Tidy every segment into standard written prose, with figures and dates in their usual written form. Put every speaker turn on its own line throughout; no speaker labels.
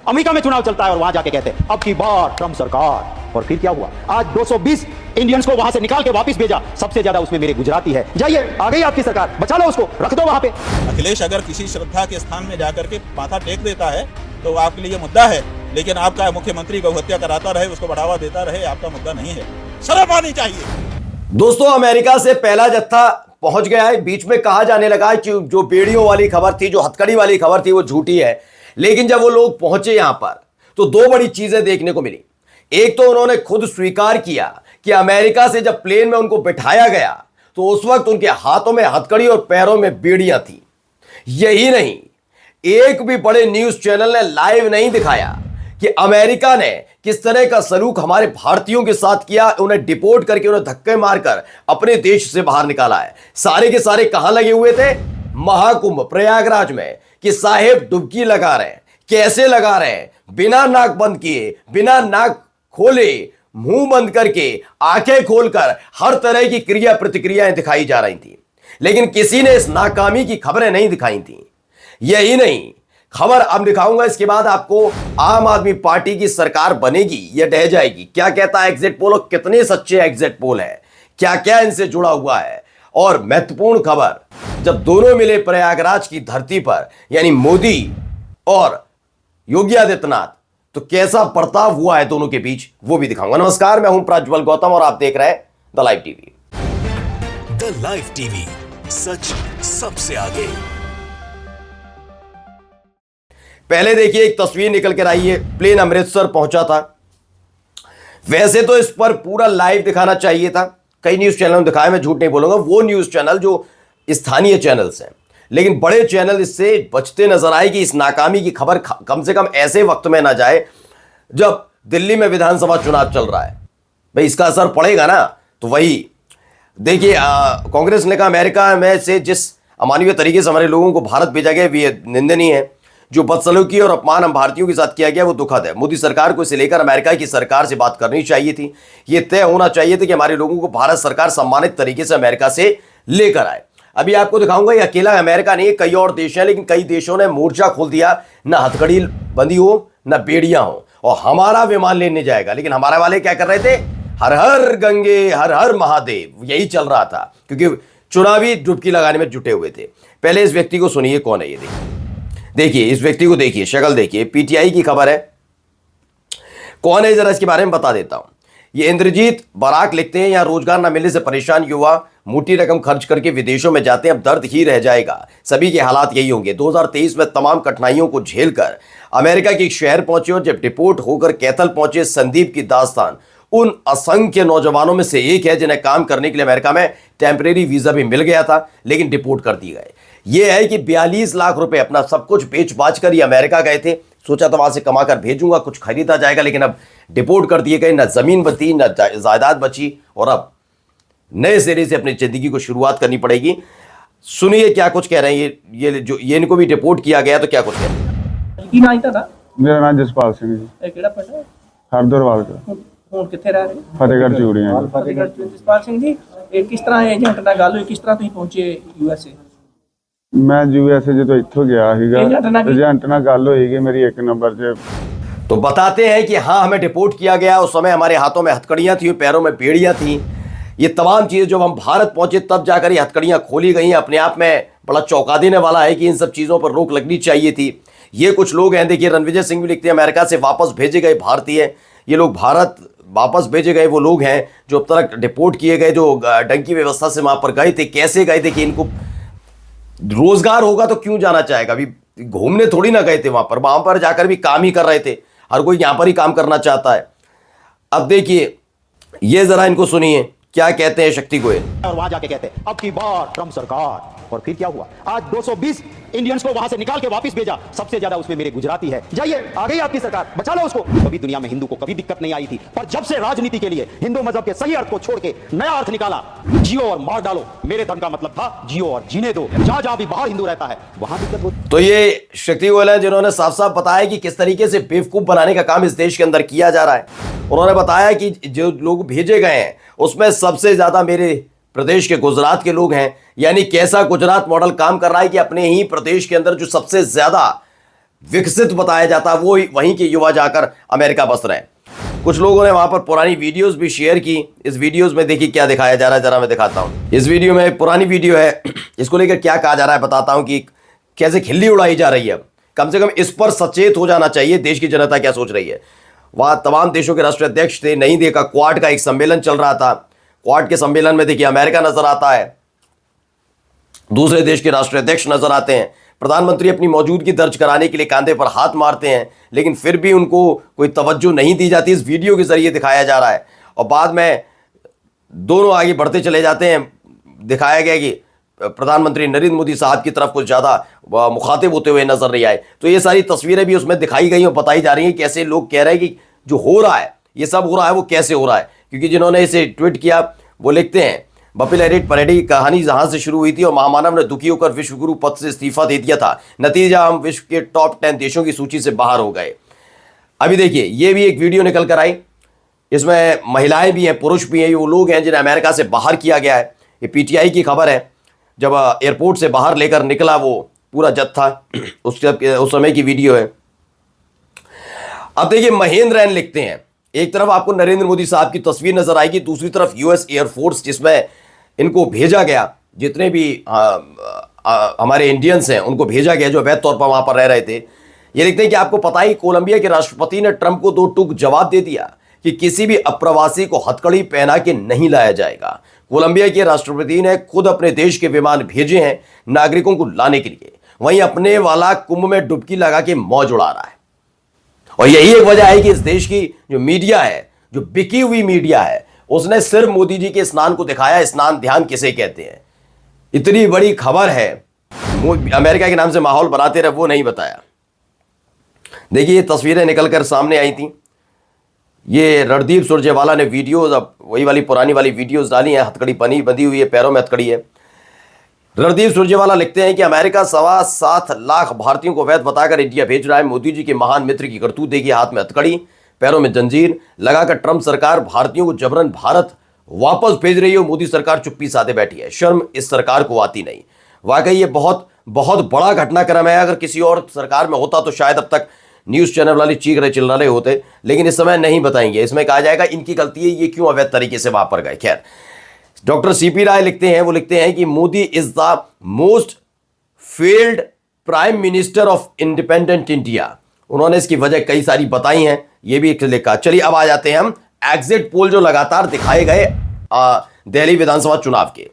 America में चुनाव चलता है और वहां जाके कहते हैं अब की बार ट्रम्प सरकार। और फिर क्या हुआ? आज 220 इंडियंस को वहां से निकाल के वापस भेजा, सबसे ज्यादा उसमें मेरे गुजराती है। जाइए, आ गई आपकी सरकार, बचा लो उसको, रख दो वहां पे।
अखिलेश अगर किसी श्रद्धा के स्थान में जाकर के माथा टेक देता है तो आपके लिए मुद्दा है, लेकिन आपका मुख्यमंत्री गौ हत्या कराता रहे, उसको बढ़ावा देता रहे, आपका मुद्दा नहीं है। शर्म आनी चाहिए।
दोस्तों, अमेरिका से पहला जत्था पहुंच गया है। बीच में कहा जाने लगा कि जो बेड़ियों वाली खबर थी, जो हथकड़ी वाली खबर थी, वो झूठी है। लेकिन जब वो लोग पहुंचे यहां पर तो दो बड़ी चीजें देखने को मिली। एक तो उन्होंने खुद स्वीकार किया कि अमेरिका से जब प्लेन में उनको बिठाया गया तो उस वक्त उनके हाथों में हथकड़ी और पैरों में बेड़ियां थी। यही नहीं, एक भी बड़े न्यूज चैनल ने लाइव नहीं दिखाया कि अमेरिका ने किस तरह का सलूक हमारे भारतीयों के साथ किया, उन्हें डिपोर्ट करके, उन्हें धक्के मारकर अपने देश से बाहर निकाला है। सारे के सारे कहां लगे हुए थे? महाकुंभ प्रयागराज में, कि साहेब डुबकी लगा रहे हैं। कैसे लगा रहे हैं? बिना नाक बंद किए, बिना नाक खोले, मुंह बंद करके, आंखें खोलकर हर तरह की क्रिया प्रतिक्रियाएं दिखाई जा रही थी। लेकिन किसी ने इस नाकामी की खबरें नहीं दिखाई थी। यही नहीं, खबर अब दिखाऊंगा, इसके बाद आपको आम आदमी पार्टी की सरकार बनेगी या ढह जाएगी। क्या कहता है एग्जिट पोल और कितने सच्चे एग्जिट पोल है, क्या क्या इनसे जुड़ा हुआ है। और महत्वपूर्ण खबर, जब दोनों मिले प्रयागराज की धरती पर, यानी मोदी और योगी आदित्यनाथ, तो कैसा बर्ताव हुआ है दोनों के बीच, वो भी दिखाऊंगा। नमस्कार, मैं हूं प्रज्वल गौतम और आप देख रहे हैं the live TV.
The live TV, सच सबसे आगे।
पहले देखिए, एक तस्वीर निकल कर आई है, प्लेन अमृतसर पहुंचा था। वैसे तो इस पर पूरा लाइव दिखाना चाहिए था, कई न्यूज चैनलों ने दिखाया, मैं झूठ नहीं बोलूंगा, वो न्यूज चैनल जो स्थानीय चैनल्स हैं। लेकिन बड़े चैनल इससे बचते नजर आए कि इस नाकामी की खबर कम से कम ऐसे वक्त में ना जाए जब दिल्ली में विधानसभा चुनाव चल रहा है। भाई इसका असर पड़ेगा ना। तो वही देखिए, कांग्रेस ने कहा अमेरिका में से जिस अमानवीय तरीके से हमारे लोगों को भारत भेजा गया ये निंदनीय है। जो बदसलूकी और अपमान हम भारतीयों के साथ किया गया वो दुखद है। मोदी सरकार को इसे लेकर अमेरिका की सरकार से बात करनी चाहिए थी। ये तय होना चाहिए था कि हमारे लोगों को भारत सरकार सम्मानित तरीके से अमेरिका से लेकर आए। अभी आपको दिखाऊंगा, ये अकेला अमेरिका नहीं है, कई और देश हैं, लेकिन कई देशों ने मोर्चा खोल दिया, ना हथकड़ी बंदी हो ना बेड़ियां हो, और हमारा विमान लेने जाएगा। लेकिन हमारे वाले क्या कर रहे थे? हर हर गंगे हर हर महादेव, यही चल रहा था, क्योंकि चुनावी डुबकी लगाने में जुटे हुए थे। पहले इस व्यक्ति को सुनिए, कौन है ये देखिए, इस व्यक्ति को देखिए, शक्ल देखिए, पीटीआई की खबर है। कौन है जरा इसके बारे में बता देता हूं। ये इंद्रजीत बराक लिखते हैं, यहां रोजगार न मिलने से परेशान युवा मोटी रकम खर्च करके विदेशों में जाते हैं, अब दर्द ही रह जाएगा। सभी के हालात यही होंगे। 2023 में तमाम कठिनाइयों को झेलकर अमेरिका के एक शहर पहुंचे और जब डिपोर्ट होकर कैथल पहुंचे संदीप की दास्तान उन असंख्य नौजवानों में से एक है जिन्हें काम करने के लिए अमेरिका में टेम्परेरी वीजा भी मिल गया था, लेकिन डिपोर्ट कर दिए गए। यह है कि 42 लाख रुपए अपना सब कुछ बेच बाच कर ये अमेरिका गए थे। सोचा था वहां से कमा कर भेजूंगा, कुछ खरीदा जाएगा, लेकिन अब डिपोर्ट कर दिए गए। न जमीन बची, न जायदाद बची, और अब नए सिरे से अपनी जिंदगी को शुरुआत करनी पड़ेगी। सुनिए क्या कुछ कह रहे हैं ये इनको भी डिपोर्ट किया गया, तो क्या कुछ कह रहे हैं।
ਕੀ ਨਾਂ ਹੈ ਤੁਹਾਡਾ?
ਮੇਰਾ ਨਾਮ ਜਸਪਾਲ ਸਿੰਘ ਜੀ,
ਇਹ ਕਿਹੜਾ ਪਿੰਡ ਹੈ?
ਹਰਦਰਵਾਲ ਦਾ,
ਹੁਣ ਕਿੱਥੇ ਰਹਿ ਰਹੇ ਹੋ?
ਫਤਿਹਗੜ੍ਹ ਚੂੜੀਆਂ ਜੀ।
ਫਤਿਹਗੜ੍ਹ ਚ। ਜਸਪਾਲ ਸਿੰਘ ਜੀ, ਇਹ ਕਿਸ ਤਰ੍ਹਾਂ ਏਜੰਟ ਨਾਲ ਗੱਲ ਹੋਈ, ਕਿਸ ਤਰ੍ਹਾਂ ਤੁਸੀਂ ਪਹੁੰਚੇ ਯੂਐਸਏ?
ਮੈਂ ਯੂਐਸਏ ਜਦੋਂ ਇੱਥੋਂ ਗਿਆ ਸੀਗਾ, ਏਜੰਟ ਨਾਲ ਗੱਲ ਹੋਈ ਕਿ ਮੇਰੀ ਇੱਕ ਨੰਬਰ 'ਚ।
तो बताते हैं कि हाँ, हमें डिपोर्ट किया गया। उस समय हमारे हाथों में हथकड़ियां थी, पैरों में बेड़ियां थी। ये तमाम चीजें जब हम भारत पहुंचे तब जाकर ये हथकड़ियां खोली गई। अपने आप में बड़ा चौंका देने वाला है कि इन सब चीजों पर रोक लगनी चाहिए थी। ये कुछ लोग हैं, देखिए रणविजय सिंह भी लिखते हैं, अमेरिका से वापस भेजे गए भारतीय, ये लोग भारत वापस भेजे गए वो लोग हैं जो अब तक डिपोर्ट किए गए, जो डंकी व्यवस्था से वहां पर गए थे। कैसे गए थे कि इनको रोजगार होगा तो क्यों जाना चाहेगा? अभी घूमने थोड़ी ना गए थे, वहां पर जाकर भी काम ही कर रहे थे। हर कोई यहां पर ही काम करना चाहता है। अब देखिए, ये जरा इनको सुनिए क्या कहते हैं शक्ति गोयल।
और वहां जाके कहते हैं अब की बार ट्रम्प सरकार। और फिर क्या हुआ? आज 220 इंडियंस को वहां से निकाल के वापस भेजा, सबसे ज्यादा उसमें मेरे गुजराती है। जाइए, आ गई आपकी सरकार, बचा लो उसको। कभी दुनिया में हिंदू को कभी दिक्कत नहीं आई थी, पर जब से राजनीति के लिए हिंदू मजहब के सही अर्थ को छोड़ के नया अर्थ निकाला, जियो और मार डालो, मेरे धर्म का मतलब था जियो और जीने दो। जहां जहां भी बाहर हिंदू रहता है वहां दिक्कत होती।
तो ये शक्ति गोयल है जिन्होंने साफ साफ बताया कि किस तरीके से बेवकूफ बनाने का काम इस देश के अंदर किया जा रहा है। उन्होंने बताया कि जो लोग भेजे गए हैं उसमें सबसे ज्यादा मेरे प्रदेश के गुजरात के लोग हैं। यानी कैसा गुजरात मॉडल काम कर रहा है कि अपने ही प्रदेश के अंदर जो सबसे ज्यादा विकसित बताया जाता, वो वहीं के युवा जाकर अमेरिका बस रहे हैं। कुछ लोगों ने वहां पर पुरानी वीडियोस भी शेयर की। इस वीडियोस में देखिए क्या दिखाया जा रहा है, जरा मैं दिखाता हूं। इस वीडियो में पुरानी वीडियो है, इसको लेकर क्या कहा जा रहा है बताता हूं कि कैसे खिल्ली उड़ाई जा रही है। कम से कम इस पर सचेत हो जाना चाहिए, देश की जनता क्या सोच रही है। वहां तमाम देशों के राष्ट्राध्यक्ष थे, नहीं देखा, क्वाड का एक सम्मेलन चल रहा था। क्वाड के सम्मेलन में देखिए अमेरिका नजर आता है, दूसरे देश के राष्ट्राध्यक्ष नजर आते हैं, प्रधानमंत्री अपनी मौजूदगी दर्ज कराने के लिए कंधे पर हाथ मारते हैं, लेकिन फिर भी उनको कोई तवज्जो नहीं दी जाती। इस वीडियो के जरिए दिखाया जा रहा है और बाद में दोनों आगे बढ़ते चले जाते हैं। दिखाया गया कि प्रधानमंत्री नरेंद्र मोदी साहब की तरफ कुछ ज़्यादा मुखातिब होते हुए नजर नहीं आए। तो ये सारी तस्वीरें भी उसमें दिखाई गई और बताई जा रही हैं। कैसे लोग कह रहे हैं कि जो हो रहा है, ये सब हो रहा है, वो कैसे हो रहा है। क्योंकि जिन्होंने इसे ट्वीट किया वो लिखते हैं, बपिल एरिट परेड की कहानी जहां से शुरू हुई थी और महामानव ने दुखी होकर विश्वगुरु पद से इस्तीफा दे दिया था, नतीजा हम विश्व के टॉप 10 देशों की सूची से बाहर हो गए। अभी देखिए ये भी एक वीडियो निकल कर आई, इसमें महिलाएं भी हैं, पुरुष भी हैं, वो लोग हैं जिन्हें अमेरिका से बाहर किया गया है। ये पीटीआई की खबर है, जब एयरपोर्ट से बाहर लेकर निकला वो पूरा जत्था, उस समय की वीडियो है। अब देखिए महेंद्र एन लिखते हैं, एक तरफ आपको नरेंद्र मोदी साहब की तस्वीर नजर आएगी, दूसरी तरफ यूएस एयरफोर्स जिसमें इनको भेजा गया, जितने भी हमारे इंडियंस हैं उनको भेजा गया जो अवैध तौर पर वहां पर रह रहे थे। ये लिखते हैं कि आपको पता ही कोलंबिया के राष्ट्रपति ने ट्रंप को 2 टूक जवाब दे दिया कि किसी भी अप्रवासी को हथकड़ी पहना के नहीं लाया जाएगा। कोलंबिया के राष्ट्रपति ने खुद अपने देश के विमान भेजे हैं नागरिकों को लाने के लिए, वहीं अपने वाला कुंभ में डुबकी लगा के मौज उड़ा रहा है। और यही एक वजह है कि इस देश की जो मीडिया है, जो बिकी हुई मीडिया है, उसने सिर्फ मोदी जी के स्नान को दिखाया। स्नान ध्यान किसे कहते हैं, इतनी बड़ी खबर है, अमेरिका के नाम से माहौल बनाते रहे, वो नहीं बताया। देखिए ये तस्वीरें निकलकर सामने आई थी, ये रणदीप सुरजेवाला ने वीडियोज, अब वही वाली पुरानी वाली वीडियोज डाली हैं, हथकड़ी बंधी हुई है, पैरों में हथकड़ी है। रणदीप सुरजेवाला लिखते हैं कि अमेरिका 7.25 लाख भारतीयों को वैध बताकर इंडिया भेज रहा है। मोदी जी के महान मित्र की करतूत देखिए, हाथ में हथकड़ी, पैरों में जंजीर लगाकर ट्रंप सरकार भारतीयों को जबरन भारत वापस भेज रही है। मोदी सरकार चुप्पी साधे बैठी है, शर्म इस सरकार को आती नहीं। वाकई ये बहुत बहुत बड़ा घटनाक्रम है। अगर किसी और सरकार में होता तो शायद अब तक न्यूज़ चैनल वाले चीख रहे चिल्ला रहे होते, लेकिन इस समय नहीं बताएंगे। इसमें कहा जाएगा इनकी गलती है, ये क्यों अवैध तरीके से वहां पर गए। खैर, डॉक्टर सीपी राय लिखते हैं, वो लिखते हैं कि Modi is the most failed prime minister of independent India. उन्होंने इसकी वजह कई सारी बताई हैं, ये भी एक लिखा। चलिए अब आ जाते हैं हम एग्जिट पोल जो लगातार दिखाए गए दिल्ली विधानसभा चुनाव के।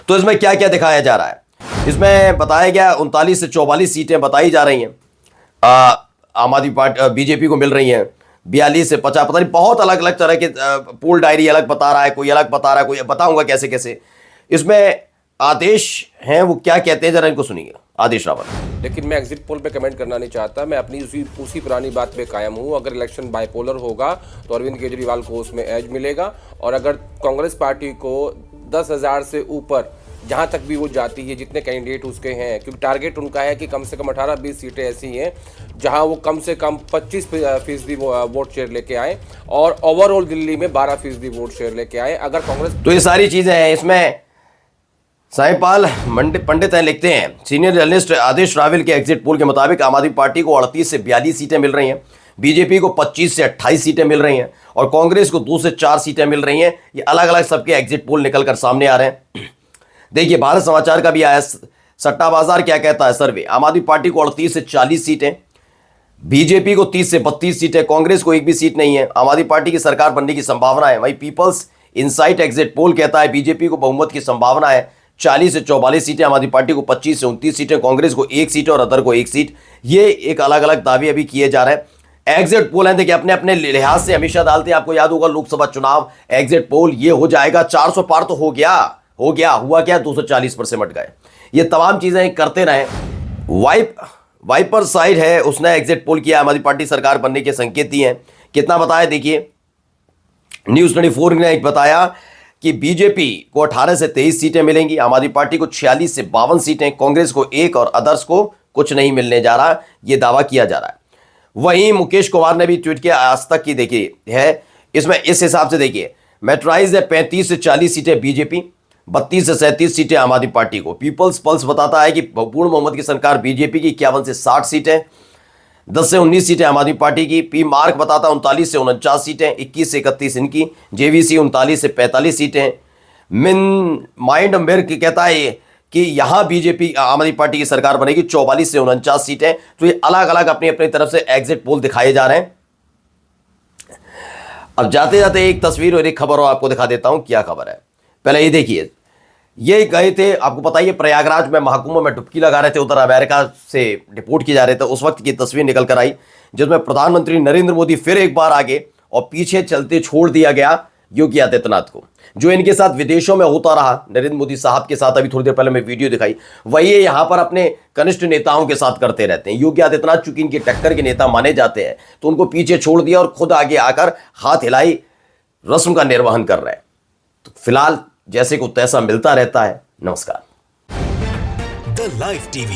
तो इसमें क्या क्या दिखाया जा रहा है, इसमें बताया गया 39 से 44 सीटें बताई जा रही हैं आम आदमी पार्टी बीजेपी को मिल रही हैं। 42 से 50, पता नहीं, बहुत अलग अलग तरह के पोल डायरी अलग बता रहा है, कोई अलग बता रहा है, कोई बताऊंगा कैसे कैसे। इसमें आदेश हैं, वो क्या कहते हैं जरा इनको सुनिए। आदेश रावत।
लेकिन मैं एग्जिट पोल पे कमेंट करना नहीं चाहता, मैं अपनी उसी पुरानी बात पे कायम हूँ। अगर इलेक्शन बाइपोलर होगा तो अरविंद केजरीवाल को उसमें एज मिलेगा, और अगर कांग्रेस पार्टी को 10,000 से ऊपर जहां तक भी वो जाती है, जितने कैंडिडेट उसके हैं, क्योंकि टारगेट उनका है कि कम से कम 18-20 सीटें ऐसी हैं जहां वो कम से कम 25% वोट शेयर लेके आए, और ओवरऑल दिल्ली में 12% वोट शेयर लेके आए। अगर कांग्रेस,
तो ये सारी चीजें हैं। इसमें साईपाल पंडित हैं, लिखते हैं, सीनियर जर्नलिस्ट आदेश रावल के एग्जिट पोल के मुताबिक आम आदमी पार्टी को 38 से 42 सीटें मिल रही हैं, बीजेपी को 25 से 28 सीटें मिल रही हैं, और कांग्रेस को 2 से 4 सीटें मिल रही हैं। ये अलग अलग सबके एग्जिट पोल निकलकर सामने आ रहे हैं। देखिए भारत समाचार का भी आया, सट्टा बाजार क्या कहता है सर्वे, आम आदमी पार्टी को 38 से 40 सीटें, बीजेपी को 30 से 32 सीटें, कांग्रेस को एक भी सीट नहीं है। आम आदमी पार्टी की सरकार बनने की संभावना है। वहीं पीपल्स इनसाइट एग्जिट पोल कहता है बीजेपी को बहुमत की संभावना है, 40 से 44 सीटें, आम आदमी पार्टी को 25 से 29 सीटें, कांग्रेस को 1 सीट और अदर को 1 सीट। ये एक अलग अलग दावे अभी किए जा रहे हैं। एग्जिट पोल है, देखिए अपने अपने लिहाज से हमेशा डालते हैं। आपको याद होगा लोकसभा चुनाव एग्जिट पोल ये हो जाएगा 400 पार तो हो गया, हुआ क्या, 240 पर सिमट गए। ये तमाम चीजें करते रहे। वाइपर साइड है, उसने एग्जिट पोल किया, आम आदमी पार्टी सरकार बनने के संकेत दिए हैं। कितना बताया देखिए, न्यूज़ 24 ने एक बताया कि बीजेपी को 18 से 23 सीटें मिलेंगी, आम आदमी पार्टी को 46 से 52 सीटें, कांग्रेस को 1 और अदर्स को कुछ नहीं मिलने जा रहा, यह दावा किया जा रहा है। वहीं मुकेश कुमार ने भी ट्वीट किया, आज तक की देखिए है, इसमें इस हिसाब से देखिए, मैट्राइज है 35 से 40 सीटें बीजेपी, 32 से 37 सीटें आम आदमी पार्टी को। पीपल्स पल्स बताता है कि पूर्ण बहुमत की सरकार बीजेपी की 51 से 60 सीटें, 10 से 19 सीटें आम आदमी पार्टी की। पी मार्क बताता 39 से 49 सीटें, 21 से 31 इनकी। जेवीसी 39 से 45 सीटें। मिन माइंड मिर्क कहता है कि यहां बीजेपी आम आदमी पार्टी की सरकार बनेगी 44 से 49 सीटें। तो ये अलग अलग अपनी अपनी तरफ से एग्जिट पोल दिखाए जा रहे हैं। अब जाते जाते एक तस्वीर और एक खबर और आपको दिखा देता हूं, क्या खबर है। पहले ये देखिए, ये गए थे, आपको पता है प्रयागराज में महाकुंभ में डुबकी लगा रहे थे, उधर अमेरिका से डिपोर्ट किए जा रहे थे। उस वक्त की तस्वीर निकल कर आई जिसमें प्रधानमंत्री नरेंद्र मोदी फिर एक बार आगे और पीछे चलते छोड़ दिया गया योगी आदित्यनाथ को। जो इनके साथ विदेशों में होता रहा नरेंद्र मोदी साहब के साथ, अभी थोड़ी देर पहले मैं वीडियो दिखाई, वही यहां पर अपने कनिष्ठ नेताओं के साथ करते रहते हैं। योगी आदित्यनाथ चूंकि इनके टक्कर के नेता माने जाते हैं तो उनको पीछे छोड़ दिया और खुद आगे आकर हाथ हिलाई रस्म का निर्वहन कर रहे हैं। तो फिलहाल जैसे को तैसा मिलता रहता है। नमस्कार।
The live TV